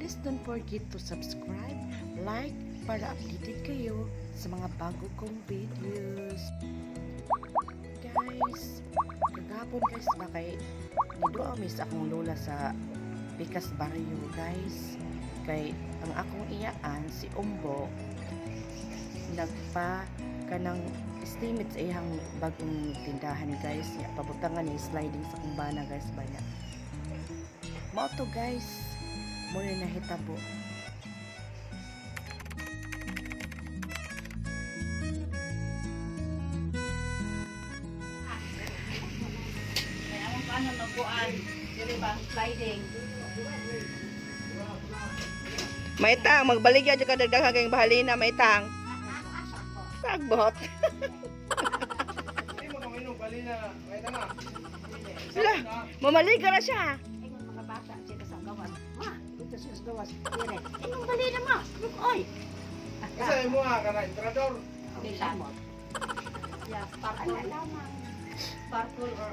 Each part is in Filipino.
Please don't forget to subscribe, like, para updated kayo sa mga bago kong videos. Guys, kagapon guys ba kay niduamis akong lola sa Pikas Barrio guys. Kay ang akong iyaan si Umbo nagpa kanang estimate sa iyang bagong tindahan guys. Pabutangan ni sliding sa kumbana guys banya. Mao to guys. Muna na hitabo. Kaya ang paano magbuan, dili ba sliding. Maitang, magbalik yan ka dagdagan kayong bahalina, maitang. Tagbot. Hindi mo kami nung balina, may tanga. Sila, mamalik ka na siya. Ingon mga bata sila sa gawas. Ma, dito siya sa gawas. Dire. Ingon bali na ma. Look oy. Kasi mo nga ka na, entrador. Di lamot. Yeah, purple lamang. Purple or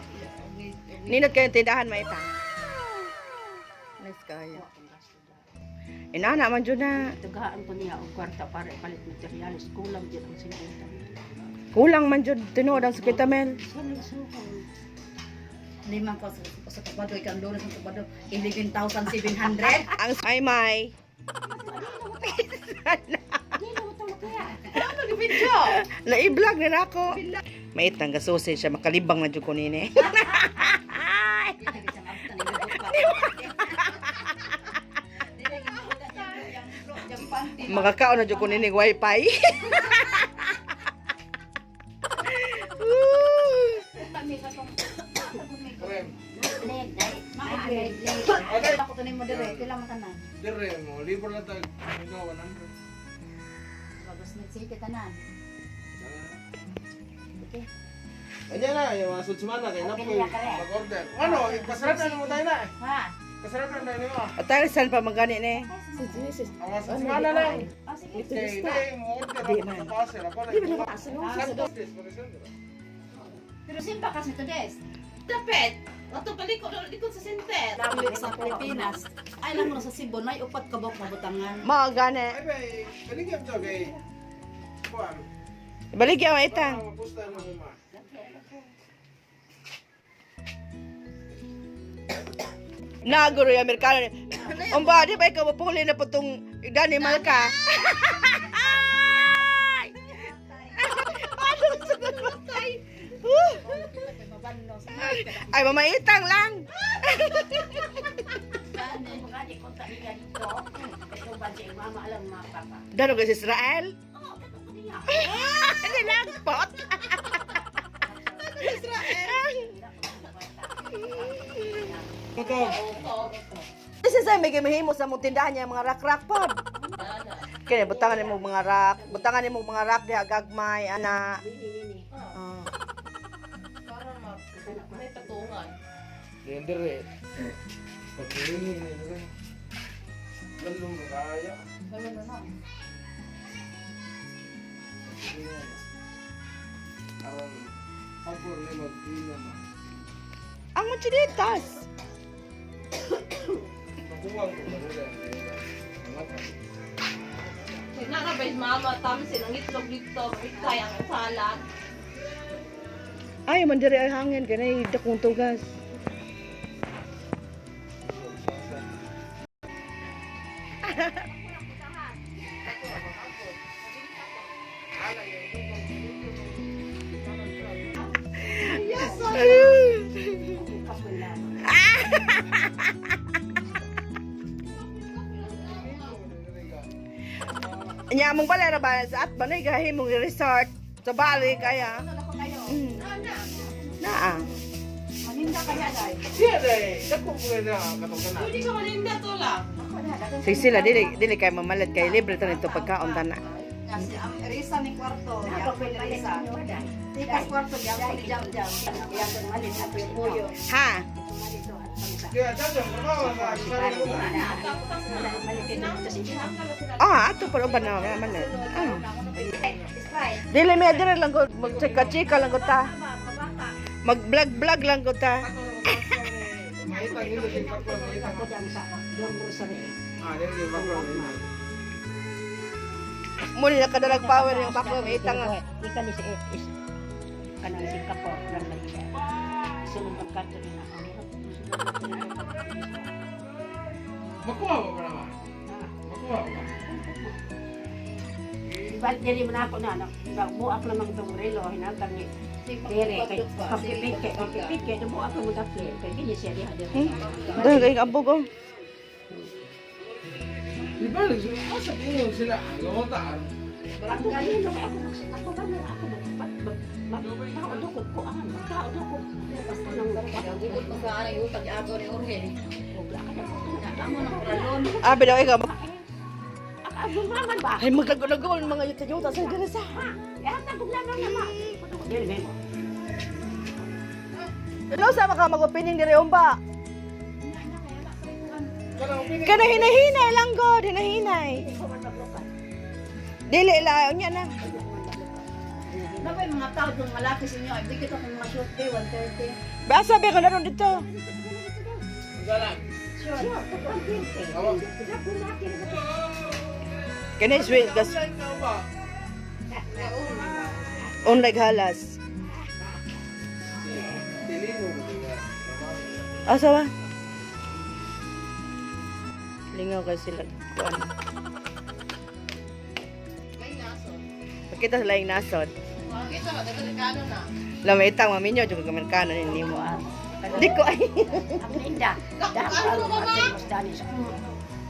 Ninot kayong tindahan, maitang. Nice kayo. Inana man dyan na. Tugaan ko niya og kwarta para palit materialis. Kulang dyan ang 50. Kulang man dyan, tinood ang sakitamel. Saan sukong? Limang ko sa kapado, ikang doon sa kapado, 11,700. Ang saymay. Ano di video? Na-i-vlog na ako. Maitang gasusin siya, makalibang na dyan ko nini. Makakaon na dyan ko nini wifi. Krem. Ako to mo dire, pila man tanan. Dire mo, libre lang tayo. Ikaw, 100. Bagos ni sige tanan. Okay. Kanya na, yung mga sudsumana, kaya na po yung mag-order. Ano, kasaratan mo tayo na eh. Ha. Kasaratan tayo niyo ah. At tayo saan pa magani ni? Ang mga sudsumana lang. Ah, sige. Okay, hindi, mo order ako sa pasir. Ako na yung mga santos. Pero simpa kasi to des. Dapat. Ato palikod likod sa center. Dami sa Pilipinas. Ay lang mo sa Cebu, nay upat ka bok mabutangan. Magani. Ay, bay, kaligyan to kay... Kuan. Balik yan, maitang. Mapusta mo mo ma. Naguro yung Amerikano. Ang ba, di ba ikaw mapuli na po itong Danimal ka? Ay, mamaitang lang. Dano ka sa Israel? Ano lang, pot? Ito. Kasi sa may gimihimo sa mong tindahan niya mga rak-rak po. Kaya butangan mo mga rak, butangan mo mga rak diha gagmay ana. Ah. May tatungan. Yan dire. Pagkiringin nila. Lalong kaya. Ganun na. Aron hapon ni magpila na. Ang mochilitas. Makuwang ko ba nila? Nakabay mama tamsin ang itlog dito, ikay ang salad. Ay, man diri ay hangin kanay dakong tugas. Nya mong pala ba sa at banay gahi mong resort sa Bali kaya. Naa. Maninda kaya dai. Siya day, dako ko na katong Pwede ka malinda to lang. Sige sila dili kay mamalat kay libre ta nito pagkaon tana. Kasi ang risa ni kwarto, ya ko risa. Tikas kwarto ya ko ni jam. Ya ko malit at yung puyo. Ha. Kaya dadong trabaho sa sarili ko. Ah, ato pa ba na man. Ah. Dili mi adira lang ko magchika lang ko ta. Mag-vlog lang ko ta. Makita nila si Papa, makita Ako dyan sa doon mo sa Ah, dili background ina. Muli na kadalag power yung baklo may itang. Ikan is kanang Singapore ng Malaysia. Sunod ang kanto nila. Makuha ba ba naman? Makuha ba? Bal diri man ako na buak lang ng tumurelo hinatang ni Tere kay pagkipike mo ako magapli kay kini siya diha Dahil kay ambog oh. Di ba, asa tingin sila? Lumotaan. Ako kanino kay ako ba ako magtao ko ko ang magtao ko basta nang Gugod pa sa yung pag-agaw ni Jorge. wala ka na Amo na kuralon. Abi daw ikaw. ako maman ba Ay maglago-lago ang mga yuta-yuta sa dira sa. yata bugla na ma dili ben Hello sa ka mag-opening dire umba. Kanang pili. Kana hinahinay lang god, hinahinay. ko man maglukan Dili la unya na. Nabay mga tao dong malaki sa inyo. Ibigay kita kung mga short day 1:30. Basa be ko na ron dito. Galang. sure Awak. Kani sweet gas Online ka ba? unlike halas. Dili mo ba? Asa ba? Lingaw kasi sila kuan. May naso. Pakita sa laing nasod. Kita ba dagan na. Lamitang maminyo jud kag Amerikano ni mo. Di ko ay. ang linda dapat mas danis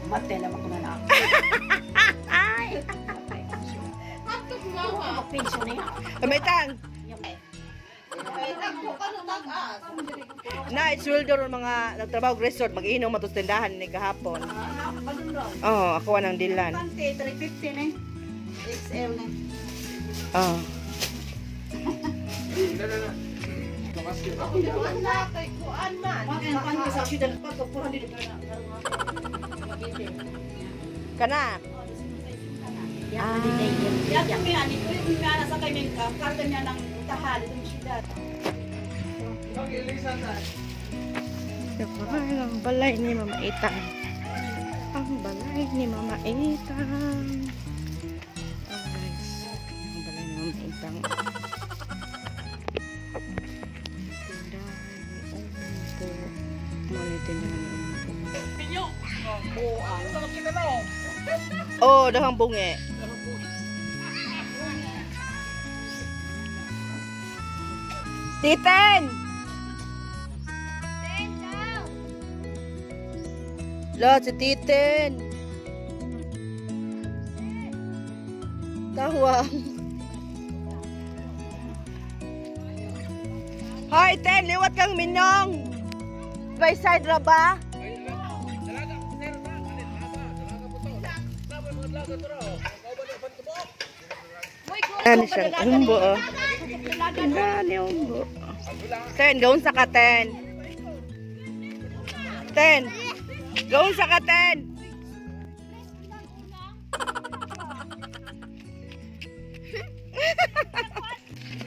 mate na ako na Ay. Hatok mama. pinso niya Lamitang. Ay, nako kanu tagas. Na sweldo ron mga nagtrabaho og resort mag-inom matos tindahan ni kahapon. Oh, ako nang dilan. Pante 350 ni. XL ni. Oh. Na. Lakas kita. Kuan na kay kuan man. Makan pante sa syudad pa ko 400 na. Kana. yan din Ya kami ani ko na sa kay men ka karga niya ng tahal ng syudad. Mag-ilisan na. Ay, ang balay ni Mama Itang. Ang balay ni Mama Itang. Oh guys, ang balay ni Mama Itang. Oh, dahang bunge. Titen! Lo, si Titen. Tawang. Hoy, Ten, liwat kang minyong. By side ra ba? Ano siya? Umbo, oh. Ano umbo? Ten, gawin sa ka, Ten. Ten, gawin sa ka, Ten.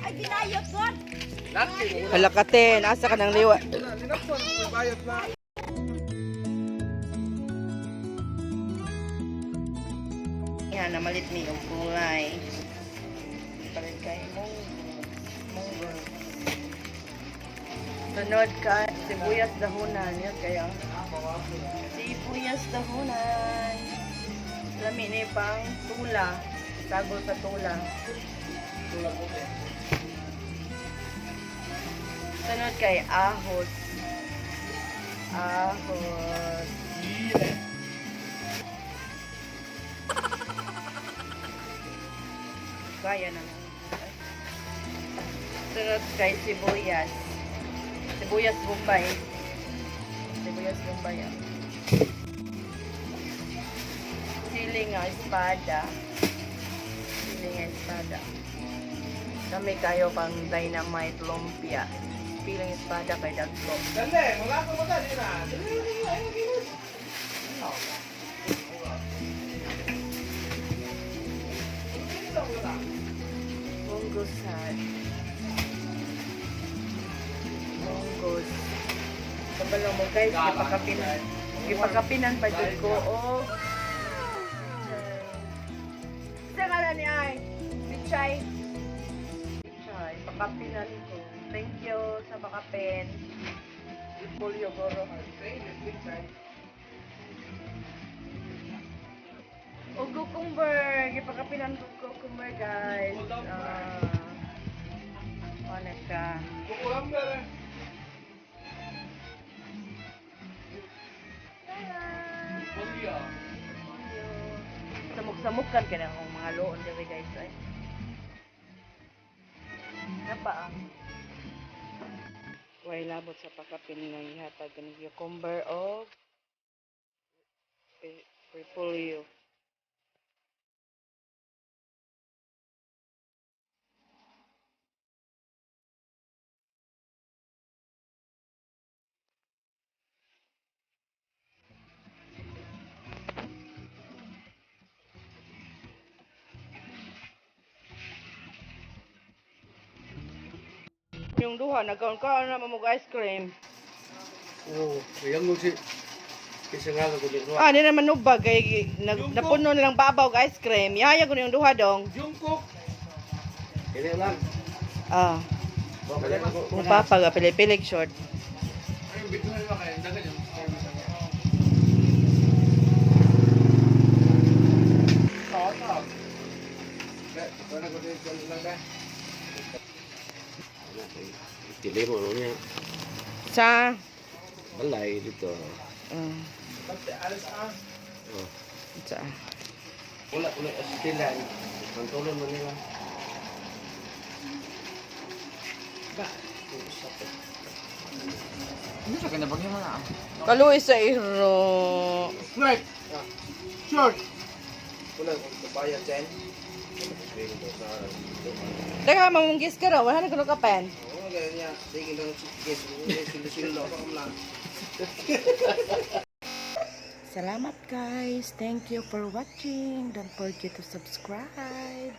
ay ginayot ko Laki mo. Hala ka, Ten. Asa ka ng liwat? Linakpan mo bayot na. Yan, namalit ni yung kulay. Palit kayo munggo. Sunod ka, sibuyas dahunan. Yan kaya. Sibuyas dahunan. Lami ni pang tula. Sagol sa tula. Sunod kay ahos. Ahos. Kaya naman. Sunod kay sibuyas. Sibuyas bombay. Sibuyas bombay. Siling nga espada. Siling nga espada. Kami kayo pang dynamite lumpia. Piling espada kay dagko. Dali, wala ko mo dali na. Munggusan. Munggos. Kabalo mo guys, napakapin. Gipagapinan pa jud ko o sa kala ni ay Bichay. Bichay, pakapinan ko. Thank you sa makapin. Ipulyo goro. O cucumber, gipakapinan ko cucumber guys. Ano siya? Kukulamber eh. Polio. Samok-samukan ka na akong mga loon dito guys ay. Napa ang way labot sa pakapin nga ihatag ng cucumber o repolyo. Yung duha, nagkaon-kaon na mamug ice cream. Oo, yang mo si kisangalo ko dito. Ah, di naman nubag. Kay, napuno nilang babaw og ice cream. Yaya ko yung duha dong. Jungkook. Ini lang. Ah, Bakit ako? kung papag, pilik-pilik short. Ay, bituhin mo kayo. Dagan yung Tawag. Wala ko dito lang ba? Tili mo niya. Sa? Balay dito. Pati alas Oh. Sa? Wala asitilan. Pantulon mo nila. Kaluwi sa iro. Right. Short. Wala kung kapaya dyan. Teka, mamunggis ka raw. Wala na kuno ka pen. Oo, ganyan niya. Sige lang sikis. Silo-silo ako lang. Salamat guys. Thank you for watching. Don't forget to subscribe.